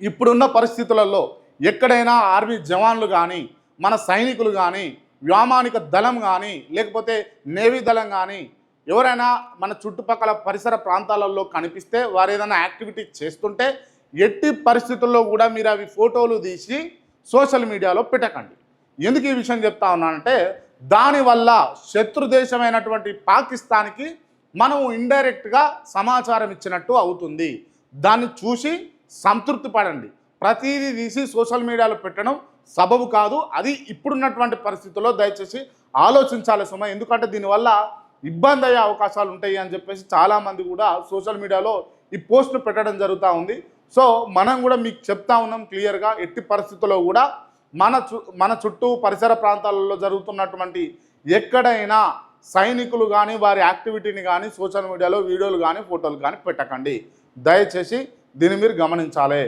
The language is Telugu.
ఇప్పుడున్న పరిస్థితులలో ఎక్కడైనా ఆర్మీ జవాన్లు కానీ, మన సైనికులు కానీ, వ్యోమానిక దళం కానీ, లేకపోతే నేవీ దళం కానీ ఎవరైనా మన చుట్టుపక్కల పరిసర ప్రాంతాలలో కనిపిస్తే వారు ఏదైనా యాక్టివిటీ చేస్తుంటే ఎట్టి పరిస్థితుల్లో కూడా మీరు అవి ఫోటోలు తీసి సోషల్ మీడియాలో పెట్టకండి. ఎందుకు ఈ విషయం చెప్తా ఉన్నానంటే, దానివల్ల శత్రు దేశమైనటువంటి పాకిస్తాన్కి మనం ఇండైరెక్ట్గా సమాచారం ఇచ్చినట్టు అవుతుంది. దాన్ని చూసి సంతృప్తి పడండి. ప్రతిదీ తీసి సోషల్ మీడియాలో పెట్టడం సబబు కాదు. అది ఇప్పుడున్నటువంటి పరిస్థితుల్లో దయచేసి ఆలోచించాలి సుమ. ఎందుకంటే దీనివల్ల ఇబ్బంది అయ్యే అవకాశాలు ఉంటాయి అని చెప్పేసి చాలామంది కూడా సోషల్ మీడియాలో ఈ పోస్టులు పెట్టడం జరుగుతూ ఉంది. సో మనం కూడా మీకు చెప్తా ఉన్నాం క్లియర్గా, ఎట్టి పరిస్థితుల్లో కూడా మన చుట్టూ పరిసర ప్రాంతాలలో జరుగుతున్నటువంటి ఎక్కడైనా సైనికులు కానీ వారి యాక్టివిటీని కానీ సోషల్ మీడియాలో వీడియోలు కానీ ఫోటోలు కానీ పెట్టకండి. దయచేసి దీన్ని మీరు గమనించాలి.